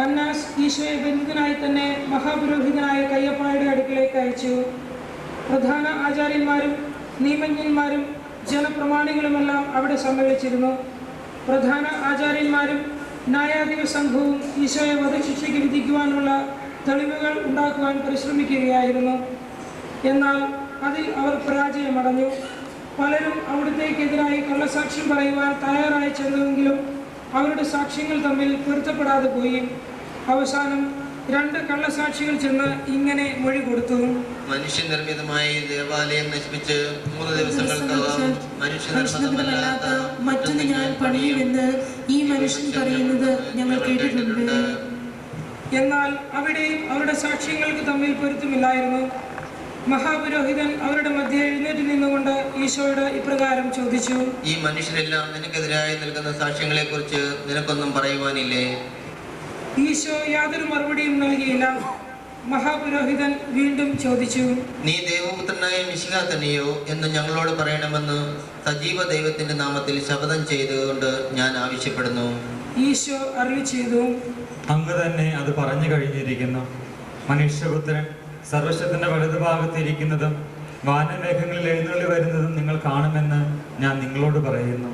അന്നാസ് ഈശോയെ ബന്ധിതനായി തന്നെ മഹാപുരോഹിതനായ കയ്യപ്പായുടെ അടുക്കിലേക്ക് അയച്ചു. പ്രധാന ആചാര്യന്മാരും നിയമജ്ഞന്മാരും ജനപ്രമാണികളുമെല്ലാം അവിടെ സമ്മേളിച്ചിരുന്നു. പ്രധാന ആചാര്യന്മാരും ന്യായാധിപ സംഘവും ഈശോയെ വധശിക്ഷയ്ക്ക് വിധിക്കുവാനുള്ള തെളിവുകൾ ഉണ്ടാക്കുവാൻ പരിശ്രമിക്കുകയായിരുന്നു. എന്നാൽ അതിൽ അവർ പരാജയമടഞ്ഞു. പലരും അവിടുത്തേക്കെതിരായി കള്ളസാക്ഷ്യം പറയുവാൻ തയ്യാറായി ചെന്നുവെങ്കിലും അവരുടെ സാക്ഷ്യങ്ങൾ തമ്മിൽ പൊരുത്തപ്പെടാതെ പോയി. അവസാനം 2 കള്ളസാക്ഷികൾ ചെന്ന് ഇങ്ങനെ മൊഴി കൊടുത്തു: മനുഷ്യനിർമ്മിതമായ ദേവാലയം നശിപ്പിച്ച് 3 ദിവസങ്ങൾക്കകം മനുഷ്യനിർമ്മിതമല്ലാത്ത മറ്റൊന്ന് ഞാൻ പണിയുമെന്ന് ഈ മനുഷ്യൻ പറയുന്നത് ഞങ്ങൾ കേട്ടിട്ടുണ്ട്. എന്നാൽ അവിടെയും അവരുടെ സാക്ഷ്യങ്ങൾക്ക് തമ്മിൽ പൊരുത്തമില്ലായിരുന്നു. മഹാപുരോഹിതൻ അവരുടെ മധ്യ എഴുന്നേറ്റ് നിന്നുകൊണ്ട് ഈശോയോട് ഇപ്രകാരം ചോദിച്ചു: ഈ മനുഷ്യരെല്ലാം നിനക്കെതിരായി നൽകുന്ന സാക്ഷ്യങ്ങളെ കുറിച്ച് നിനക്കൊന്നും പറയുവാനില്ലേ? ഈശോ യാതൊരു മറുപടിയും നൽകിയില്ല. മഹാപുരോഹിതൻ വീണ്ടും ചോദിച്ചു: നീ ദൈവപുത്രനായ മിശിഹ തന്നെയോ എന്ന് ഞങ്ങളോട് പറയണമെന്ന് സജീവ ദൈവത്തിന്റെ നാമത്തിൽ ശപഥം ചെയ്തുകൊണ്ട് ഞാൻ ആവശ്യപ്പെടുന്നു. ഈശോ അരുളി ചെയ്തു: അങ്ങ് തന്നെ അത് പറഞ്ഞു കഴിഞ്ഞിരിക്കുന്നു. മനുഷ്യപുത്രൻ സർവശക്തന്റെ വലതുഭാഗത്തിരിക്കുന്നതും വാനമേഘങ്ങളിൽ എഴുന്നള്ളി വരുന്നതും നിങ്ങൾ കാണുമെന്ന് ഞാൻ നിങ്ങളോട് പറയുന്നു.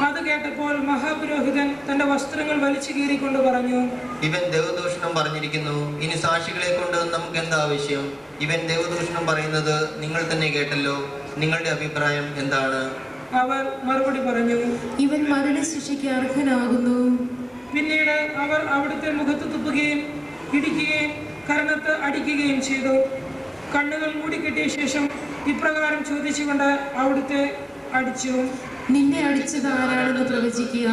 അത് കേട്ടപ്പോൾ മഹാപുരോഹിതൻ തന്റെ വസ്ത്രങ്ങൾ വലിച്ചു കീറിക്കൊണ്ട് പറഞ്ഞു: ഇവൻ ദേവദൂഷണം പറഞ്ഞിരിക്കുന്നു. ഇനി സാക്ഷികളെ കൊണ്ട് നമുക്ക് എന്താ ആവശ്യം? ഇവൻ ദേവദൂഷണം പറയുന്നത് നിങ്ങൾ തന്നെ കേട്ടല്ലോ. നിങ്ങളുടെ അഭിപ്രായം എന്താണ്? അവർ മറുപടി പറഞ്ഞു: ഇവൻ മരണശിക്ഷയ്ക്ക് അർഹനാകുന്നു. പിന്നീട് അവർ അവിടുത്തെ മുഖത്ത് തുപ്പുകയും ഇടിക്കുകയും കർണത്ത് അടിക്കുകയും ചെയ്തു. കണ്ണുകൾ മൂടിക്കെട്ടിയ ശേഷം ഇപ്രകാരം ചോദിച്ചുകൊണ്ട് അവിടുത്തെ അടിച്ചു: നിന്നെ അടിച്ചത് ആരാണെന്ന് പ്രവചിക്കുക.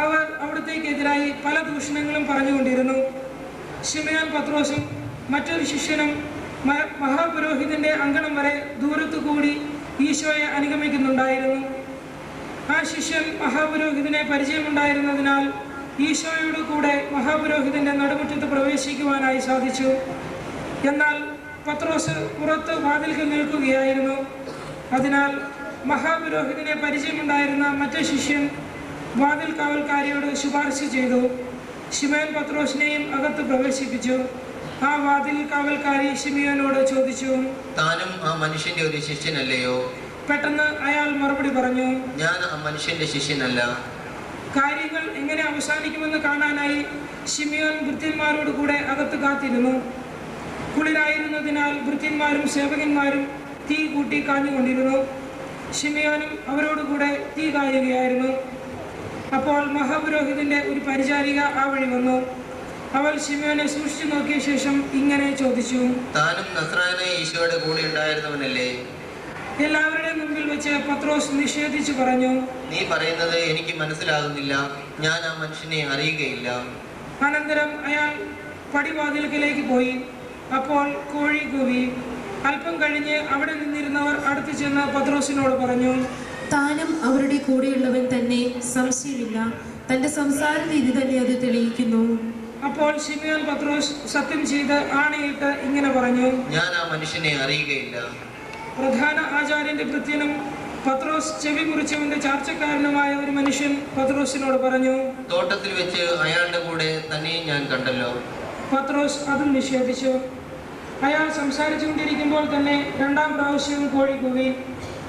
അവർ അവിടത്തേക്കെതിരായി പല ദൂഷണങ്ങളും പറഞ്ഞുകൊണ്ടിരുന്നു. ശിമയോൻ പത്രോസും മറ്റൊരു ശിഷ്യനും മഹാപുരോഹിതന്റെ അങ്കണം വരെ ദൂരത്തു കൂടി ഈശോയെ അനുഗമിക്കുന്നുണ്ടായിരുന്നു. ആ ശിഷ്യൻ മഹാപുരോഹിതനെ പരിചയമുണ്ടായിരുന്നതിനാൽ ഈശോയോട് കൂടെ മഹാപുരോഹിതന്റെ നടുമുറ്റത്ത് പ്രവേശിക്കുവാനായി സാധിച്ചു. എന്നാൽ പത്രോസ് പുറത്ത് വാതിൽക്കൽ നിൽക്കുകയായിരുന്നു. അതിനാൽ മഹാപുരോഹിതനെ പരിചയമുണ്ടായിരുന്ന മറ്റേ ശിഷ്യൻ വാതിൽ കാവൽക്കാരിയോട് ശുപാർശ ചെയ്തു. ശിമയോൻ പത്രോസിനെയും അകത്ത് പ്രവേശിപ്പിച്ചു. ആ വാതിൽ കാവൽക്കാരി ശിമയോനോട് ചോദിച്ചു, താനും ആ മനുഷ്യന്റെ ഒരു ശിഷ്യനല്ലയോ? പെട്ടെന്ന് അയാൾ മറുപടി പറഞ്ഞു, ഞാൻ ആ മനുഷ്യന്റെ ശിഷ്യനല്ല. കാര്യങ്ങൾ എങ്ങനെ അവസാനിക്കുമെന്ന് കാണാനായി ശിമയോൻ ഭൃത്യന്മാരോട് കൂടെ അകത്ത് കാത്തിരുന്നു. കുളിരായിരുന്നതിനാൽ ഭൃത്യന്മാരും സേവകന്മാരും തീ കൂട്ടി കാഞ്ഞുകൊണ്ടിരുന്നു. ശിമയോനും അവരോടുകൂടെ തീ കായുകയായിരുന്നു. അപ്പോൾ മഹാപുരോഹിതന്റെ ഒരു പരിചാരിക ആ വഴി വന്നു. അവൾ ശിമയോനെ സൂക്ഷിച്ചു നോക്കിയ ശേഷം ഇങ്ങനെ ചോദിച്ചു, താനും നസ്രായനായ ഈശോയുടെ കൂടെ ഉണ്ടായിരുന്നവനല്ലേ? എല്ലാവരുടെയും മുമ്പിൽ വെച്ച് പത്രോസ് നിഷേധിച്ചു പറഞ്ഞു, നീ പറയുന്നത് എനിക്ക് മനസ്സിലാകുന്നില്ല. ഞാൻ ആ മനുഷ്യനെ അറിയുകയില്ല. അനന്തരം അയാൾ പടിവാതിൽക്കലേക്ക് പോയി. അപ്പോൾ കോഴി കൂവി. അല്പം കഴിഞ്ഞ് അവിടെ നിന്നിരുന്നവർ അടുത്തു ചെന്ന് പത്രോസിനോട് പറഞ്ഞു, താനും അവരുടെ കൂടെയുള്ളവൻ തന്നെ, സംശയമില്ല. തന്റെ സംസാര രീതി തന്നെ അത് തെളിയിക്കുന്നു. അപ്പോൾ ശിമയോൻ പത്രോസ് സത്യം ചെയ്ത് ആണയിട്ട് ഇങ്ങനെ പറഞ്ഞു, ഞാൻ ആ മനുഷ്യനെ അറിയുകയില്ല. പ്രധാന ആചാര്യന്റെ ഭൃത്യനും പത്രോസ് ചെവി മുറിച്ചവന്റെ ചാർച്ചക്കാരനുമായ ഒരു മനുഷ്യൻ പത്രോസിനോട് പറഞ്ഞു, തോട്ടത്തിൽ വെച്ച് അയാളുടെ കൂടെ തന്നെയും ഞാൻ കണ്ടല്ലോ. പത്രോസ് അതും നിഷേധിച്ചു. അയാൾ സംസാരിച്ചുകൊണ്ടിരിക്കുമ്പോൾ തന്നെ രണ്ടാം പ്രാവശ്യവും കോഴി കൂവി.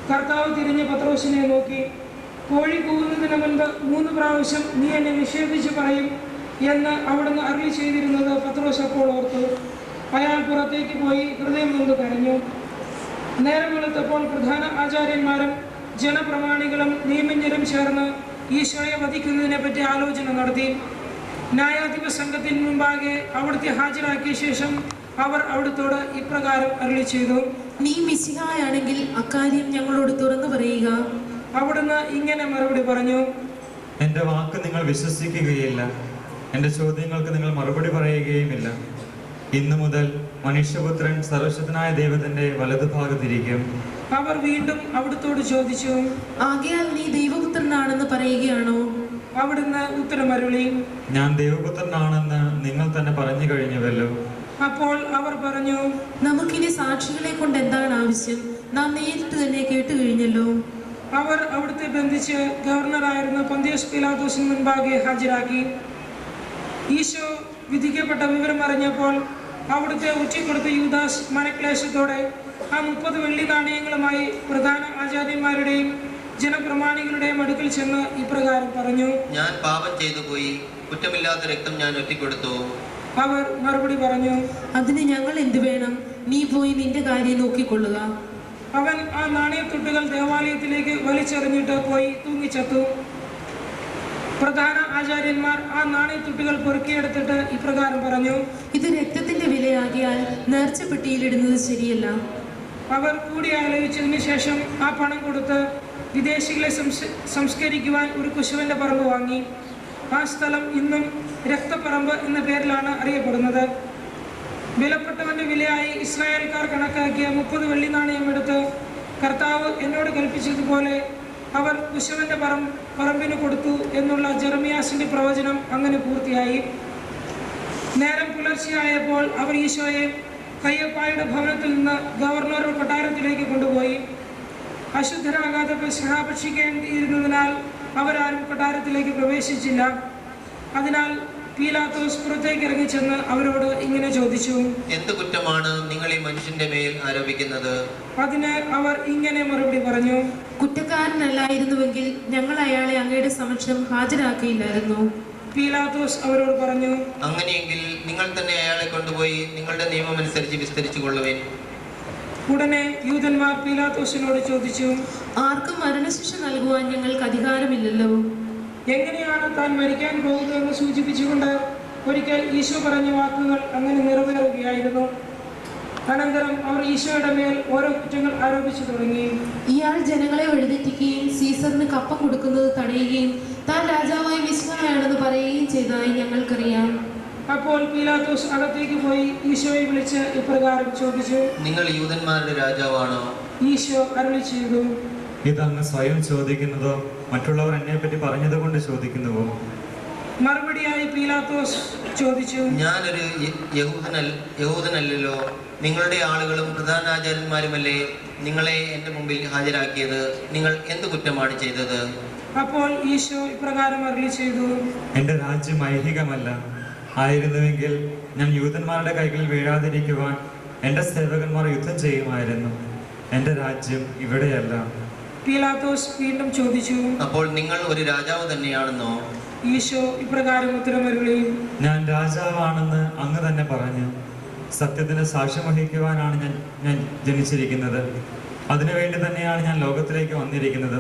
കർത്താവ് തിരിഞ്ഞ് പത്രോസിനെ നോക്കി, കോഴി കൂവുന്നതിന് മുൻപ് 3 പ്രാവശ്യം നീ എന്നെ നിഷേധിച്ച് പറയും എന്ന് അവിടുന്ന് അരുളി ചെയ്തിരുന്നത് പത്രോസ് അപ്പോൾ ഓർത്തു. അയാൾ പുറത്തേക്ക് പോയി ഹൃദയം നൊന്ത് കരഞ്ഞു. നേരം വെളുത്തപ്പോൾ പ്രധാന ആചാര്യന്മാരും ജനപ്രമാണികളും നിയമജ്ഞരും ചേർന്ന് ഈശോയെ വധിക്കുന്നതിനെ പറ്റി ആലോചന നടത്തി. ന്യായാധിപ സംഘത്തിന് മുമ്പാകെ അവിടുത്തെ ഹാജരാക്കിയ ശേഷം അവർ അവിടുത്തോട് ഇപ്രകാരം അരുളി ചെയ്തു, നീ മിശിഹായാണെങ്കിൽ അക്കാര്യം ഞങ്ങളോട് തുറന്നു പറയുക. അവിടുന്ന് ഇങ്ങനെ മറുപടി പറഞ്ഞു, എൻ്റെ വാക്ക് നിങ്ങൾ വിശ്വസിക്കുകയില്ല, എൻ്റെ ചോദ്യങ്ങൾക്ക് നിങ്ങൾ മറുപടി പറയുകയുമില്ല. ഇന്നു മുതൽ മനുഷ്യപുത്രൻ സർവശക്തനായ ദൈവത്തിന്റെ വലതുഭാഗത്തിരിക്കും. അവർ വീണ്ടും അവിടുത്തോട് ചോദിച്ചു, ആകയാൽ നീ ദൈവപുത്രനാണെന്ന് പറയുകയാണോ? അവിടുന്ന് ഉത്തരമരുളി, ഞാൻ ദൈവപുത്രനാണെന്ന് നിങ്ങൾ തന്നെ പറഞ്ഞു കഴിഞ്ഞുവല്ലോ. അപ്പോൾ അവർ പറഞ്ഞു, നമുക്കിനി സാക്ഷികളെ കൊണ്ട് എന്താണ് ആവശ്യം? നാം നേരിട്ട് തന്നെ കേട്ടു കഴിഞ്ഞല്ലോ. അവർ അവിടുത്തെ ബന്ധിച്ച് ഗവർണറായിരുന്ന പൊന്തിയോസ് പീലാത്തോസിന് മുൻപാകെ ഹാജരാക്കി. ഈശോ വിധിക്കപ്പെട്ട വിവരം അറിഞ്ഞപ്പോൾ അവിടുത്തെ ഉച്ചക്കൊടുത്ത യൂദാസ് മനക്ലേശത്തോടെ ആ 30 വെള്ളി നാണയങ്ങളുമായി പ്രധാന ആചാര്യന്മാരുടെയും ജനപ്രമാണികളുടെയും അടുക്കൽ ചെന്ന് ഇപ്രകാരം പറഞ്ഞു, ഞാൻ പാപം ചെയ്തു പോയി. കുറ്റമില്ലാത്ത രക്തം ഞാൻ ഒറ്റിക്കൊടുത്തു. അവർ മറുപടി പറഞ്ഞു, അതിന് ഞങ്ങൾ എന്തു വേണം? നീ പോയി നിന്റെ കാര്യം നോക്കിക്കൊള്ളുക. അവൻ ആ നാണയത്തുട്ടുകൾ ദേവാലയത്തിലേക്ക് വലിച്ചെറിഞ്ഞിട്ട് പോയി തൂങ്ങിച്ചത്തു. പ്രധാന ആചാര്യന്മാർ ആ നാണയത്തുട്ടുകൾ പൊറുക്കിയെടുത്തിട്ട് ഇപ്രകാരം പറഞ്ഞു, ഇത് രക്തത്തിന്റെ വിലയാകിയാൽ നേർച്ചപ്പെട്ടിയിലിടുന്നത് ശരിയല്ല. അവർ കൂടി ആലോചിച്ചതിന് ശേഷം ആ പണം കൊടുത്ത് വിദേശികളെ സംസ്കരിക്കുവാൻ ഒരു കുശവന്റെ പറമ്പ് വാങ്ങി. ആ സ്ഥലം ഇന്നും രക്തപ്പറമ്പ് എന്ന പേരിലാണ് അറിയപ്പെടുന്നത്. വിലപ്പെട്ടവന്റെ വിലയായി ഇസ്രായേൽക്കാർ കണക്കാക്കിയ 30 വെള്ളി നാണയം എടുത്ത് കർത്താവ് എന്നോട് കൽപ്പിച്ചതുപോലെ അവർ കുശവന്റെ പറമ്പിന് കൊടുത്തു എന്നുള്ള ജെറമിയാസിന്റെ പ്രവചനം അങ്ങനെ പൂർത്തിയായി. നേരം പുലർച്ചെയായപ്പോൾ അവർ ഈശോയെ കയ്യപ്പായുടെ ഭവനത്തിൽ നിന്ന് ഗവർണർ കൊട്ടാരത്തിലേക്ക് കൊണ്ടുപോയി. അശുദ്ധരാകാതെ പെസഹ ഭക്ഷിക്കേണ്ടിയിരുന്നതിനാൽ അവരാരും കൊട്ടാരത്തിലേക്ക് പ്രവേശിച്ചില്ല. അതിനാൽ പീലാത്തോസ് പുറത്തേക്ക് ഇറങ്ങിച്ചെന്ന് അവരോട് ഇങ്ങനെ ചോദിച്ചു, എന്ത് കുറ്റമാണ് നിങ്ങൾ ഈ മനുഷ്യന്റെ മേൽ ആരോപിക്കുന്നത്? അതിന് അവർ ഇങ്ങനെ മറുപടി പറഞ്ഞു, കുറ്റക്കാരനല്ലായിരുന്നുവെങ്കിൽ ഞങ്ങൾ അയാളെ അങ്ങയുടെ സമക്ഷം ഹാജരാക്കിയില്ലായിരുന്നു. പീലാത്തോസ് അവരോട് പറഞ്ഞു, അങ്ങനെയെങ്കിൽ നിങ്ങൾ തന്നെ അയാളെ കൊണ്ടുപോയി നിങ്ങളുടെ നിയമമനുസരിച്ച് വിസ്തരിച്ചു കൊള്ളുവിൻ. ഉടനെ യൂതന്മാർ പീലാത്തോസിനോട് ചോദിച്ചു, ആർക്കും മരണശിക്ഷ നൽകുവാൻ ഞങ്ങൾക്ക് അധികാരമില്ലല്ലോ. എങ്ങനെയാണ് താൻ മരിക്കാൻ പോകുന്നതെന്ന് സൂചിപ്പിച്ചുകൊണ്ട് ഒരിക്കൽ ഈശോ പറഞ്ഞ വാക്കുകൾ അങ്ങനെ നിറവേറുകയായിരുന്നു. അനന്തരം അവർ ഈശോയുടെ മേൽ ഓരോ കുറ്റങ്ങൾ ആരോപിച്ചു തുടങ്ങി. ഇയാൾ ജനങ്ങളെ വഴിതെറ്റിക്കുകയും സീസറിന് കപ്പ കൊടുക്കുന്നത് തടയുകയും താൻ രാജാവായി മിശിഹായാണെന്ന് പറയുകയും ചെയ്തതായി ഞങ്ങൾക്കറിയാം. അപ്പോൾ പീലാത്തോസ് അകത്തേക്ക് പോയി ഈശോയെ വിളിച്ച് ഇപ്രകാരം ചോദിച്ചു, നിങ്ങൾ യൂതന്മാരുടെ രാജാവാണോ? ഈശോ അരുളി ചെയ്തു, ഇതങ്ങ് സ്വയം ചോദിക്കുന്നതോ മറ്റുള്ളവർ എന്നെപ്പറ്റി പറഞ്ഞതുകൊണ്ട് ചോദിക്കുന്നുവോ? മറുപടിയായി പീലാത്തോസ് ചോദിച്ചു, ഞാനൊരു യഹൂദനല്ലല്ലോ. നിങ്ങളുടെ ആളുകളും പ്രധാനാചാര്യന്മാരുമല്ലേ നിങ്ങളെ എൻ്റെ മുമ്പിൽ ഹാജരാക്കിയത്. നിങ്ങൾ എന്ത് കുറ്റമാണ് ചെയ്തത്? അപ്പോൾ ഈശോ ഇപ്രകാരം അരുളി ചെയ്തു, എൻ്റെ രാജ്യം ഐഹികമല്ല. ആയിരുന്നുവെങ്കിൽ ഞാൻ യൂതന്മാരുടെ കൈകളിൽ വീഴാതിരിക്കുവാൻ എൻ്റെ സേവകന്മാർ യുദ്ധം ചെയ്യുമായിരുന്നു. എൻ്റെ രാജ്യം ഇവിടെയല്ല. പീലാത്തോസ് വീണ്ടും ചോദിച്ചു, അപ്പോൾ നിങ്ങൾ ഒരു രാജാവ് തന്നെയാണെന്നോ? ഈശോ ഇപ്രകാരം ഉത്തരമരുളി, ഞാൻ രാജാവാണെന്ന് അങ്ങ് തന്നെ പറഞ്ഞു. സത്യത്തിന് സാക്ഷ്യം വഹിക്കുവാനാണ് ഞാൻ ജനിച്ചിരിക്കുന്നത്. അതിനുവേണ്ടി തന്നെയാണ് ഞാൻ ലോകത്തിലേക്ക് വന്നിരിക്കുന്നത്.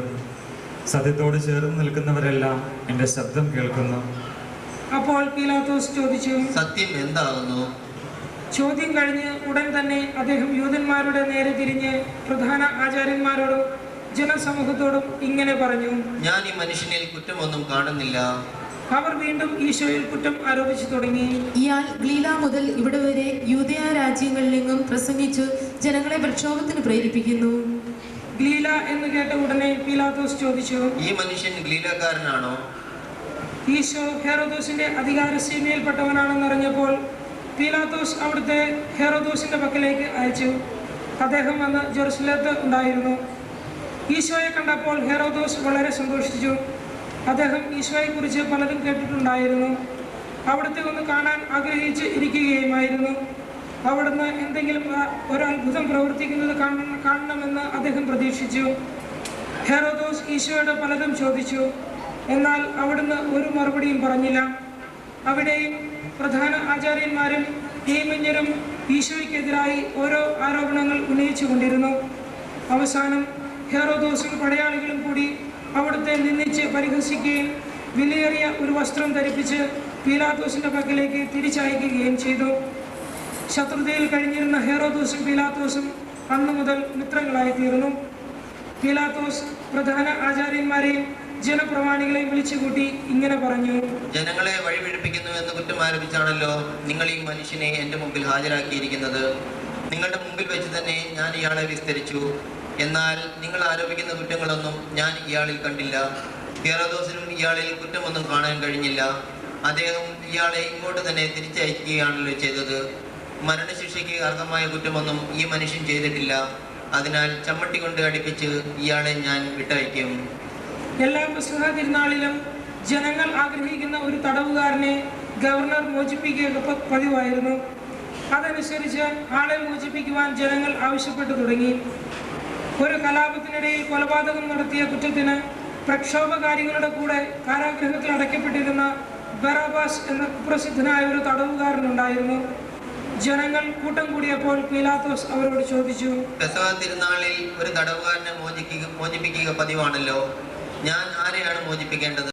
സത്യത്തോട് ചേർന്ന് നിൽക്കുന്നവരെല്ലാം എൻ്റെ ശബ്ദം കേൾക്കുന്നു. അപ്പോൾ പീലാത്തോസ് ചോദിച്ചു, സത്യം എന്താകുന്നു? ചോദ്യം കഴിഞ്ഞ് ഉടൻ തന്നെ അദ്ദേഹം യൂതന്മാരുടെ നേരെ തിരിഞ്ഞ് പ്രധാന ആചാര്യന്മാരോടും ജനസമൂഹത്തോടും ഇങ്ങനെ പറഞ്ഞു, ഞാൻ ഈ മനുഷ്യനിൽ കുറ്റമൊന്നും കാണുന്നില്ല. അവർ വീണ്ടും ഈശോയിൽ കുറ്റം ആരോപിച്ചു തുടങ്ങി. ഇയാൾ ഗലീല മുതൽ ഇവിടെ വരെ യൂദയ രാജ്യങ്ങളിലെങ്ങും പ്രസംഗിച്ചു ജനങ്ങളെ പ്രക്ഷോഭത്തിന് പ്രേരിപ്പിക്കുന്നു. ഗലീല എന്ന് കേട്ട ഉടനെ പീലാത്തോസ് ചോദിച്ചു, ഈ മനുഷ്യൻ ഗലീലക്കാരനാണോ? ഈശോ ഹെറോദോസിന്റെ അധികാരസീമയിൽപ്പെട്ടവനാണെന്നറിഞ്ഞപ്പോൾ പീലാത്തോസ് അവിടുത്തെ ഹെറോദോസിന്റെ പക്കലേക്ക് അയച്ചു. അദ്ദേഹം വന്ന് ജെറുസലേത്ത് ഉണ്ടായിരുന്നു. ഈശോയെ കണ്ടപ്പോൾ ഹെറോദോസ് വളരെ സന്തോഷിച്ചു. അദ്ദേഹം ഈശോയെക്കുറിച്ച് പലതും കേട്ടിട്ടുണ്ടായിരുന്നു. അവിടുത്തെ ഒന്ന് കാണാൻ ആഗ്രഹിച്ച് ഇരിക്കുകയുമായിരുന്നു. അവിടുന്ന് എന്തെങ്കിലും ഒരു അത്ഭുതം പ്രവർത്തിക്കുന്നത് കാണണമെന്ന് അദ്ദേഹം പ്രതീക്ഷിച്ചു. ഹെറോദോസ് ഈശോയോട് പലതും ചോദിച്ചു. എന്നാൽ അവിടുന്ന് ഒരു മറുപടിയും പറഞ്ഞില്ല. അവിടെയും പ്രധാന ആചാര്യന്മാരും നിയമജ്ഞരും ഈശോയ്ക്കെതിരായി ഓരോ ആരോപണങ്ങൾ ഉന്നയിച്ചു കൊണ്ടിരുന്നു. അവസാനം ഹെറോദോസും പടയാളികളും കൂടി അവിടുത്തെ നിന്ദിച്ച് പരിഹസിക്കുകയും വിലയേറിയ ഒരു വസ്ത്രം ധരിപ്പിച്ച് പീലാത്തോസിന്റെ പക്കലേക്ക് തിരിച്ചയക്കുകയും ചെയ്തു. ശത്രുതയിൽ കഴിഞ്ഞിരുന്ന ഹെറോദോസും പീലാത്തോസും അന്നു മുതൽ മിത്രങ്ങളായി തീർന്നു. പീലാത്തോസ് പ്രധാന ആചാര്യന്മാരെയും ജനപ്രമാണികളെയും വിളിച്ചുകൂട്ടി ഇങ്ങനെ പറഞ്ഞു, ജനങ്ങളെ വഴിപിഴപ്പിക്കുന്നു എന്ന് കുറ്റം ആരോപിച്ചാണല്ലോ നിങ്ങൾ ഈ മനുഷ്യനെ എൻ്റെ മുമ്പിൽ ഹാജരാക്കിയിരിക്കുന്നത്. നിങ്ങളുടെ മുമ്പിൽ വെച്ച് തന്നെ ഞാൻ ഇയാളെ വിസ്തരിച്ചു. എന്നാൽ നിങ്ങൾ ആരോപിക്കുന്ന കുറ്റങ്ങളൊന്നും ഞാൻ ഇയാളിൽ കണ്ടില്ല. ഹെറോദോസിനും ഇയാളിൽ കുറ്റമൊന്നും കാണാൻ കഴിഞ്ഞില്ല. അദ്ദേഹം ഇയാളെ ഇങ്ങോട്ട് തന്നെ തിരിച്ചയക്കുകയാണല്ലോ ചെയ്തത്. മരണശിക്ഷയ്ക്ക് അർഹമായ കുറ്റമൊന്നും ഈ മനുഷ്യൻ ചെയ്തിട്ടില്ല. അതിനാൽ ചമ്മട്ടി കൊണ്ട് അടിപ്പിച്ച് ഇയാളെ ഞാൻ വിട്ടയക്കും. എല്ലാ പെസഹ തിരുനാളിലും ജനങ്ങൾ ആഗ്രഹിക്കുന്ന ഒരു തടവുകാരനെ ഗവർണർ മോചിപ്പിക്കുക പതിവായിരുന്നു. അതനുസരിച്ച് ആളെ മോചിപ്പിക്കുവാൻ ജനങ്ങൾ ആവശ്യപ്പെട്ടു തുടങ്ങി. ഒരു കലാപത്തിനിടയിൽ കൊലപാതകം നടത്തിയ കുറ്റത്തിന് പ്രക്ഷോഭകാരികളുടെ കൂടെ കാരാഗൃഹത്തിൽ അടയ്ക്കപ്പെട്ടിരുന്ന ബറാബാസ് എന്ന കുപ്രസിദ്ധനായ ഒരു തടവുകാരനുണ്ടായിരുന്നു. ജനങ്ങൾ കൂട്ടം കൂടിയപ്പോൾ പീലാത്തോസ് അവരോട് ചോദിച്ചു, പെസഹ തിരുനാളിൽ ഒരു തടവുകാരനെ മോചിപ്പിക്കുക പതിവാണല്ലോ. ഞാൻ ആരെയാണ് മോചിപ്പിക്കേണ്ടത്?